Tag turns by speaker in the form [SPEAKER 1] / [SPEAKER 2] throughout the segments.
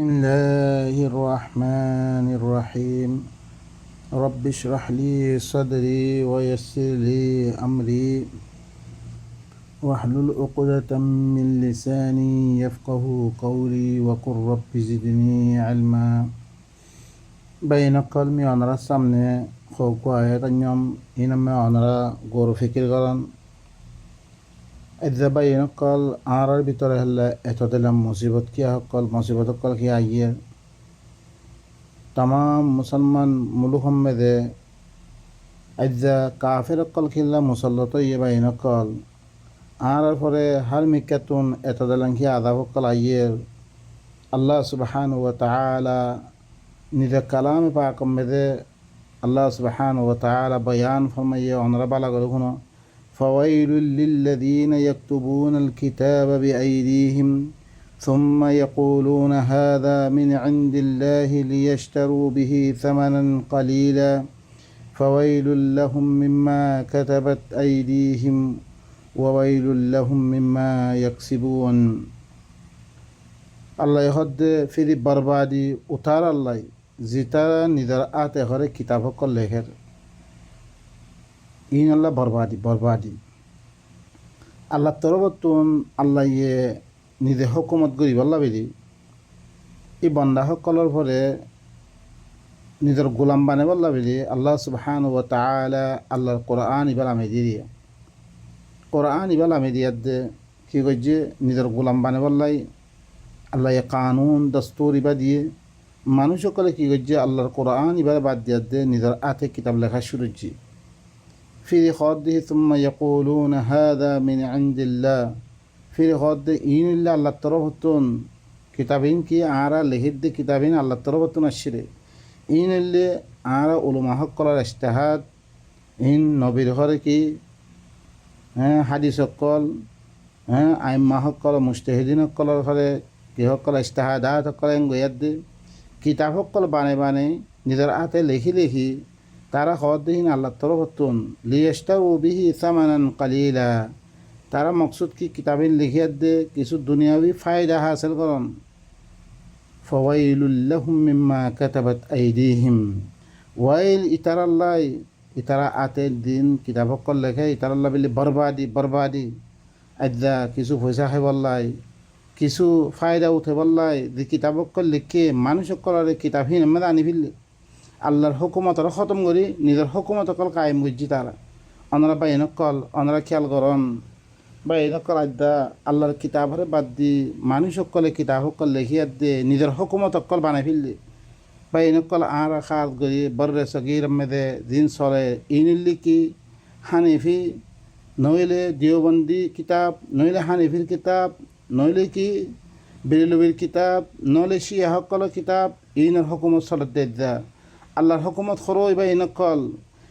[SPEAKER 1] بسم الله الرحمن الرحيم رب اشرح لي صدري ويسر لي أمري واحلل عقدة من لساني يفقه قولي وقل رب زدني علما بين قلمي ونرى السمنة خوكو آيات اليوم إنما ونرى غور فكر غران إذا بين قال عرر بطره الله اتدلم مصيبت كيا قال مصيبت قال كيا آيه तमाम मुसलमान मुलुकों में दे अज्जा काफिर कल किल्ला मुसल्लतो ये बाइन कल आर फरे हर मिक्कतुन एतदलंकी आदाब कल आये अल्लाह सुब्हान व तआला निज़ कलाम पाकम में दे अल्लाह सुब्हान व तआला बयान फरमाइए अनरा बाला गरुनो फ़वैलुल लिल्लज़ीन यक्तुबूनल किताब बिअयदीहिम ثم يقولون هذا من عند الله ليشتروا به ثمنا قليلا فويل لهم مما كتبت أيديهم وويل لهم مما يكسبون الله يهد في بربادي أطار الله زيتا نذر آته غير كتابه كل لهر إن الله بربادي الله تربطون الله নিজে হুকুমত করি বল্লা বেদি এই বন্দাসকলৰ পৰে নিজৰ গোলাম বানে বল্লা বেদি আল্লাহ সুবহানাহু ওয়া তাআলা আল্লাহর কোরআন ইবাল আমি দিয়ে কোরআন ইবাল আমি দিয়ে কি কইছে নিজের গোলাম বানে বল্লাই আল্লাহ কানুন দস্তুর ইবা দিয়ে মানুষ সকলে কি কইছে আল্লাহর কোরআন ইবাল বাদ দিয়ে নিজের হাতে কিতাব লেখা শুরু করছে ফির খাদিহি সুম্মা ইয়াকুলুনা হাযা মিন ইনদিল্লাহ फिर खुद इन अल्लाह तरफतुन किताबिन की आरा लिहिद किताबिन अल्लाह तरफतुन अशरे इन आरा उलमा हक्कलर इज्तिहाद इन नबीर हर की हादिस हक्कल आइम्मा हक्कल मुजतहिदिन हक्कलर हरे कि हक्कल इज्तिहादात हक्कल गोयाद किताब हक्कल बाने निजर आते लिखी तारा खुद इन अल्लाह तरफतुन लियश्तरू बिही समानन कलीला तारा मकसूद की किताबें लिखिया दे किसी दुनियावी फ़ायदा हासिल करन फ़वैलुल लहुम मिम्मा कतबत अयदीहिम वाइल इतरा आते दिन किताबों को लिखे इतरा अल्लाह बिल्ली बर्बादी अज्जा किसी पैसा है वल्लाई किसी फ़ायदा उठे वल्लाई दि किताबों को लिखे मानुष को लारे किताब ही नम्मद आनी बिल्ली अल्लाहर हुकूमत र ख़त्म करी निज़र हुकूमत कल कायम गुज्जी तारा अनरा बायन कल अनरा ख्याल करन বাইন কলাদ্দা আল্লাহর কিতাব হরে বাদ দি মানুষ সকলে কিতাব সকল লিখিয়া দে নিজের হুকুমত সকল বানাই ফেললে বাইন কল আর খাত গরি বর্রে সগির মেদে দিন চলে ইনিল্লি কি হানিফি নইলে দেওবন্দি কিতাব নইলে হানিফির কিতাব নইলে কি বেরেলবির কিতাব নইলে শিয়া সকল কিতাব ইনের হুকুমত চলে দে আল্লাহর হুকুমত খরই বাইন কল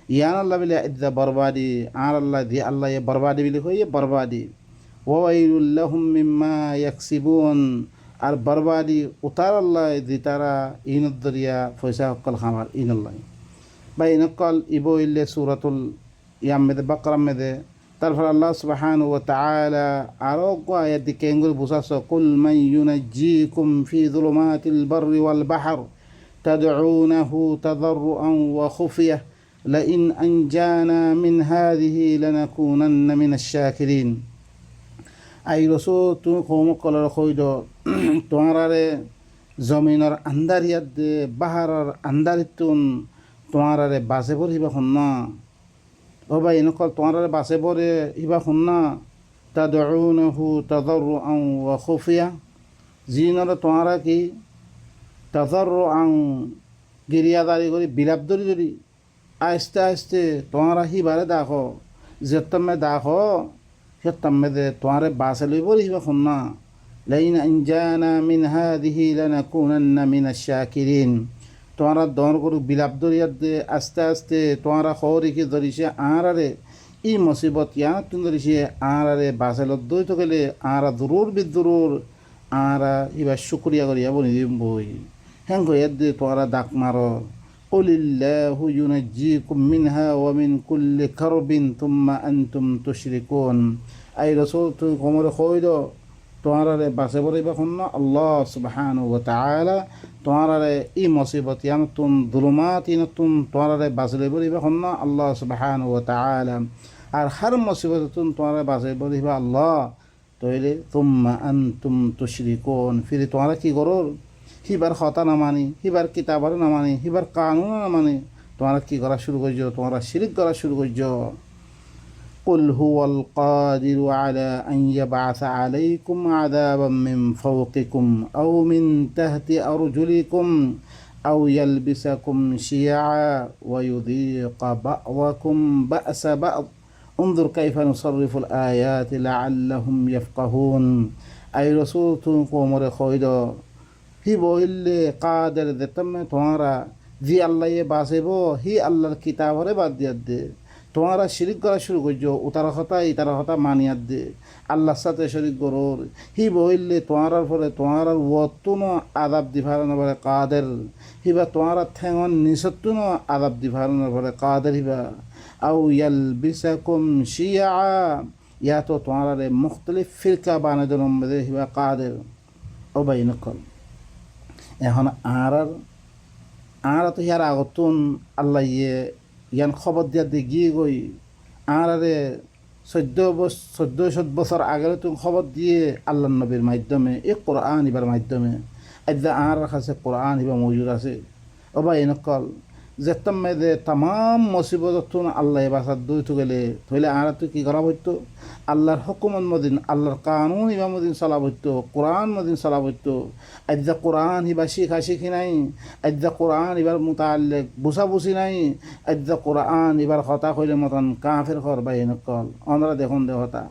[SPEAKER 1] ইয়ান আল্লাহ বিলে ইদ্দা বরবাদি আর আল্লাহ দি আল্লাহ ये बर्बादी बिले हो ये बर्बादी ওয়াইলুল লাহুম মিম্মা ইয়াকসিবুন আর বরবাদি উতার আল্লাহ দি তারা ইনুদ দরিয়া পয়সা হকল খামার ইনাল্লাহ বা ইনকল ইবো ইল্লে সূরাতুল ইয়ামদে বাকরা মেদে তারপর আল্লাহ সুবহানাহু ওয়া তাআলা আরো আয়াত দি কেঙ্গুল বুসাস কুল মান ইউনাজ্জিকুম ফি যুলুমাতিল বাররি ওয়াল বাহর তাদউনাহু তাদাররুআন ওয়া খুফিয়া لئن أنجانا من هذه لنكونن من الشاكرين أي رسول تو قوم قال رخويدو توارare জমিনের আন্দারিয়াত দে বাহারের আন্দারিতুন তোয়ারারে বাসে পর হিবা খুন্না ও ভাই নকল তোয়ারারে বাসে পরে হিবা খুন্না তাদউনহু তাদাররুআন ওয়া খুফিয়া জিনার তোয়ারা কি তাদাররুআন গিরিয়াদারি করি বিলাপ ধরি आहिस्ते आहिस्ते तुम्हारा ही बारे दाखो जत्तम में दाखो जत्तम में दे तुम्हारे बासली बोली ही बखुन्ना लइन अंजाना मिन हादिही लनकूनन्ना मिन अश्शाकिरीन तुम्हारा दोनों को बिलाप दरियात दे आस्ते आस्ते तुम्हारा खौरी की दरी से आरे ई मुसीबत यहाँ तुम दरी से आरे बासल दो तो के लिए आरा जरूर भी जरूर आरा ही बस शुक्रिया करिया बोली दिम बोई हैंगो यद्दे तुम्हारा दाक मारो قل الله ينجيكم منها ومن كل كرب ثم أنتم تشركون أي رسول قمر خويدو তোমারে বাঁচে বলিবা শুন আল্লাহ সুবহানাহু ওয়া তাআলা তোমারে ই মুসিবত ইয়ানতুন যুলুমাত ইয়ানতুন তোমারে বাঁচলে বলিবা শুন আল্লাহ সুবহানাহু ওয়া তাআলা আর হর মুসিবতুন তোমারে বাঁচে বলিবা আল্লাহ তইলে তুম্মা আনতুম তুশরিকুন ফিরে তোমারা কি করো হিবার কথা না মানি হিবার কিতাবার না মানি হিবার কানুন না মানি তোমরা কি করা শুরু করছো তোমরা শিরিক করা শুরু করছো قل هو القادر على أن يبعث عليكم عذابا من فوقكم أو من تحت أرجلكم أو يلبسكم شيعا ويذيق بعضكم بأس بعض انظر كيف نصرف الآيات لعلهم يفقهون أي رسول قومر خيدا হি বললে কাদের দেতম তোমারা জি আল্লাহ বাসেব হি আল্লাহর কিতাবরে বাদ দিয়া দে তোমারা শিরিক করা শুরু করছো উতারা কথা ইতারা কথা মানিয়ার দে আল্লাহর সাথে শরিক গরোর হি বললে তোমার ফলে তোমার ওতুন আদাব দিভারণ বলে কাদের হিবা তোমার ঠেঙন নিসত্তুন আদাব দিভারণ বলে কাদের হিবা আউ ইয়ালবিসাকুম শিয়া ইয়া তো তোমার মুখতলিফ ফিরকা বানাদন হিবা কাদের ও ভাই নকল এখন আর তো ইয়ার আগতুন আল্লাহ ইয়ান খবর দিয়া দিয়ে গিয়ে গই আরে 1400 বছর আগের তুমি খবর দিয়ে আল্লাহ নবীর মাধ্যমে এই কোরআন ইবার মাধ্যমে আজ্জা আর কাছে কোরআন ইবা মজুদ আছে ও ভাই নকল যেতাম মেয়েদের তাম মুসিবত আল্লাহ বাসার দুই তো গেলে তাহলে আর তো কি করা হইতো আল্লাহর হুকুমত মদিন আল্লাহর কানুন ইবা মদিন চলা হইতো কোরআন মদিন চলা হইতো আজ্জা কোরআন হিবা শিখি নাই আজ্জা কোরআন এবার মুতাল্লিক বুঝি নাই আজ্জা কোরআন এবার কথা কইলে মতন কাফের ঘর বা নকল আমরা দেখুন দেহতা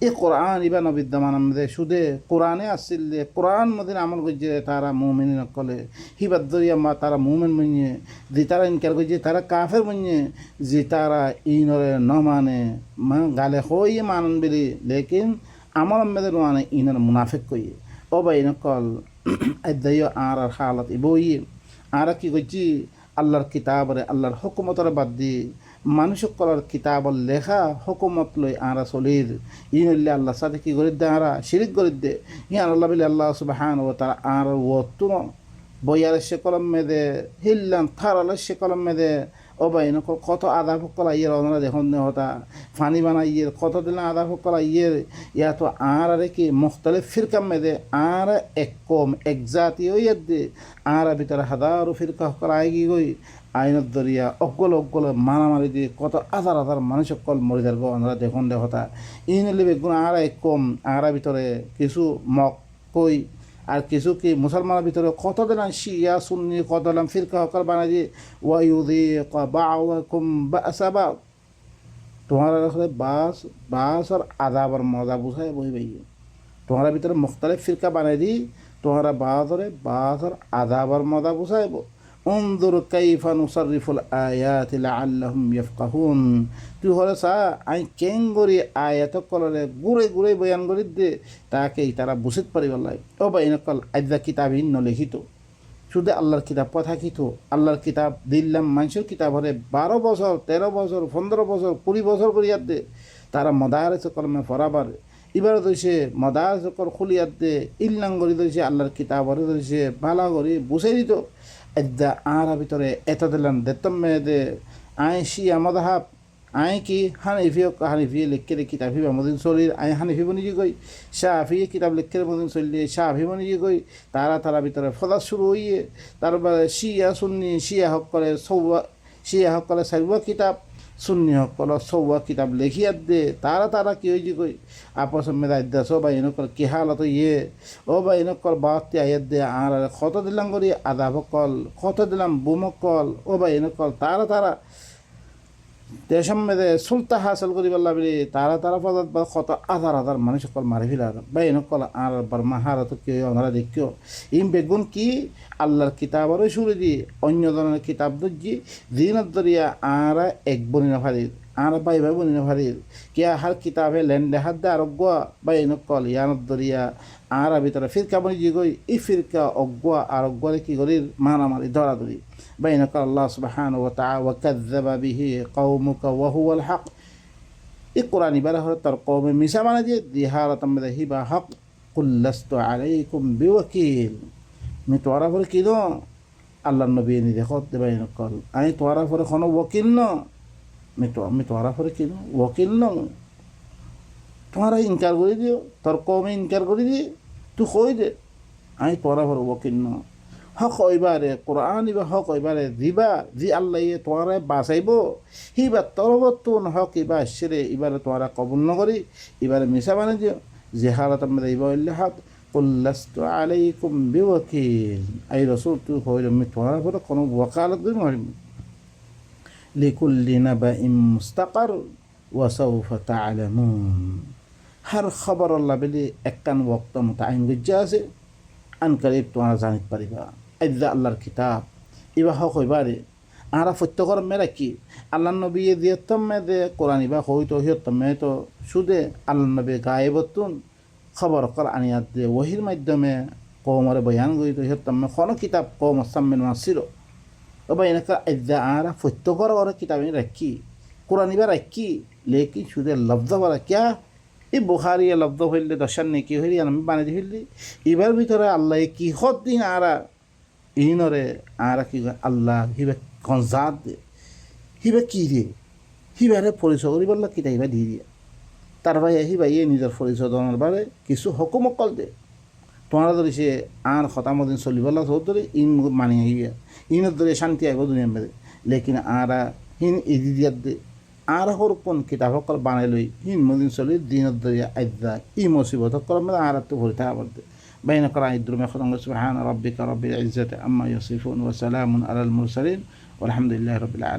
[SPEAKER 1] এই কোরআন ইবা নবিদ্যমান আমাদের সুদে কোরআনে আসছিল কোরআন মদিন আমল করছে তারা মুমিন নকলে হিবার দরিয়া মা তারা মুমিন মনিয়ে যে তারা ইনকার করছে তারা কাফের মনিয়ে যে তারা ইনরে ন মানে গালে হই মানন বেলি লেকিন আমল আমাদের মানে ইনর মুনাফিক কইয়ে ও ভাই নকল আদায় আর হালত ইবই আর কি করছি আল্লাহর কিতাবরে আল্লাহর হুকুমতরে বাদ দিয়ে মানুষ কলার কিতাবর লেখা হুকুমত লই আরা চলির ইনল্লে আল্লাহর সাথে কি করে দে আরা শিরিক করে দে ইয়ান আল্লাহ বিল আল্লাহ সুবহানাহু ওয়া তাআলা আর ওতুন বয়ার সে কলম মেদে হিল্লান থারাল সে কলম মেদে ও ভাই নকল কত আধা ফকলা ইয়ের ওনারা দেখুন হতা ফানি বানাই ইয়ের কত দিন আধা ফকলা ইয়ের ইয়া তো আর কি মুখতলিফ ফিরকাম মেদে আর এক কম এক জাতীয় ইয়াদ দে আর ভিতরে হাজারো ফিরকা ফকলা আইগি গই আইনত দরিয়া অগল মারামারি দিয়ে কত হাজার মানুষ সকল মরে যাবে ওনারা দেখুন হতা ইনলে বেগুন আর এক কম আর ভিতরে কিছু মক কই আর কিছু কি মুসলমানের ভিতরে কত দিলাম শিয়া সুন্নি কত দিলাম ফিরকা হকল বানাই দিয়ে ওয়াইউযীক বা'দাকুম বা'সা বা'দ তোমার বাসর আযাবর মজা বুঝায় বই ভাই তোমার ভিতরে মুখতালিফ ফিরকা বানাই দি তোমার বাসর আযাবর মজা বুঝাইব انظر كيف نصرف الآيات لعلهم يفقهون তুই হলে সা আই কেন গরি আয়াত কলরে গুড়ে বয়ান করি দে তাকে তারা বুঝতে পারি বলাই ও বা এনেকল আজ্জা কিতাব ইন্ন লিখিত শুধু আল্লাহর কিতাব কথা কিতো আল্লাহর কিতাব দিল্লাম মানুষের কিতাব হলে 12 বছর 13 বছর 15 বছর 20 বছর করিয়াত দে তারা মদারেস কলমে ফরাবার এবার দইছে মদারেস কল খুলিয়াত দে ইল্লাং গরি দইছে আল্লাহর কিতাব হলে দইছে ভালো করি বুঝাই দিত আজ্জা আর ভিতরে এত দিলাম দেতম মেয়েদে আই শিয়া মদাহাব আই কি হানিফি লিখে কিতাব হিবা মদিন চলির আই হানিফি বনিজি গই শাহি কিতাব লিখে মদিন চলিয়ে শাহি বনিজি গই তারা ভিতরে ফদা শুরু হইয়ে তারপরে শিয়া সুন্নি শিয়া সকলে সাইবা কিতাব সুন্নি সকল সৌয়া কিতাব লেখিয়াত দে তারা কি হয়েছে কই আপস মেদায় দেশ বা এনেকল কি হালত ইয়ে ও বা এনেকল বাতি আয়াত দে আর কত দিলাম করি আদা ভকল কত দিলাম বুমকল ও বা এনেকল তারা দেশম মেদে সুলতা হাসল করি বললা বলি তারা পদার্থ বা কত হাজার মানুষ সকল মারি ফেলার বা এনেকল আর বার্মা হারত কি ওনারা দেখিও ইম বেগুন কি আল্লাহর কিতাবরও শুরু দি অন্য ধরনের কিতাব দর্জি দিনত দরিয়া আর এক বনিনা ফারির আর বাই বনিনা ফারির কিয়া হার কিতাবে লেন দেহাত দে আরোগ্য বা এনেকল ইয়ানত দরিয়া আর ভিতরে ফিরকা বনি যে গই ই ফিরকা অজ্ঞ আর অজ্ঞরে কি করির মারামারি ধরাধরি بينك الله سبحانه وتعالى وكذب به قومك وهو الحق القرآن بره تر قوم مسامنا دي هارة مذهبا حق কুল্লাস্তু আলাইকুম বিওয়াকিল, আমি তোরা পরে কি নো আল্লাহ নবী নিজে করতে পারি কল, আমি তোরা পরে কোনো ওকিল ন, আমি তোরা পরে কি নো ওকিল ন, তোমরা ইনকার করে দিও, তোর কমে ইনকার করে দিয়ে তুই কই দে, আমি তোরা পরে ওকিল ন। হক ওইবারে কোরআন ইবা হক ওইবারে দিবা জি আল্লাহ ইয়ে তোরা বাঁচাইব, হিবার তরবতুন হক ইবা সেরে এবারে তোরা কবুল নকরি, এবারে মিশা বানিয়ে দিও, যে হালত আমরা ইবা হইলে হাত কুল্লাস্তু আলাইকুম বিওয়াকিল, এই রসুল তুই হইল আমি তোরা পরে কোনো ওয়াকালত করি মারিব। লিকুল্লি নাবাইন মুস্তাকার ওয়া সাউফা তা'লামুন, হর খবর আল্লাহ বলি একখান ওয়াক্ত মুতাআইন গজ্জা আছে, আনকারিব তোমরা জানিতে পারিবা। আইদা আল্লাহর কিতাব ইবা হক হইবারে আরা প্রত্যেকর মেরা কি আল্লাহ নবী দিয়তম দে কোরআন ইবা হইতো হিয়তম তো সুদে আল্লাহ নবী গায়েবতুন খবর কর আনিয়াত দে ওহির মাধ্যমে কওমরে বয়ান গইতো হিয়তম কোন কিতাব কওম সামমেন মাসিরো তবে এনেকা আইদা আরা প্রত্যেকর ওর কিতাব রাখি কোরআন ইবা রাখি লেকিন সুদে লফজ বলা কিয়া এই বুখারি লফজ হইলে দশান নেকি হইলি আমি বানাই হইলি এবার ভিতরে আল্লাহ কি হদ দিন আরা ইনরে আরা কি আল্লাহ হিবা কনজাত দে হিবা কি দিয়ে হিবারে পরিচয় করি বললা কিতা হিবা দিয়ে দিয়ে তার ভাই হিবা ইয়ে নিজের পরিচয় দনের বারে কিছু হকুমকল দে তোমার ধরে সে আর খতামদিন চলি বললা সব ধরে ইন মানি আইয়া ইনের ধরে শান্তি আইব দুনিয়া মেরে লেকিন আরা হিন ইদি দিয়ার দে আর হরপন কিতাব সকল বানাই লই হিন মদিন চলি দিনের ধরে আইদা ই মুসিবত সকল মানে আর তো ভরে থাকা বলতে بين قراء الدرم يخطن سبحان ربك رب العزة عما يصفون وسلام على المرسلين والحمد لله رب العالمين.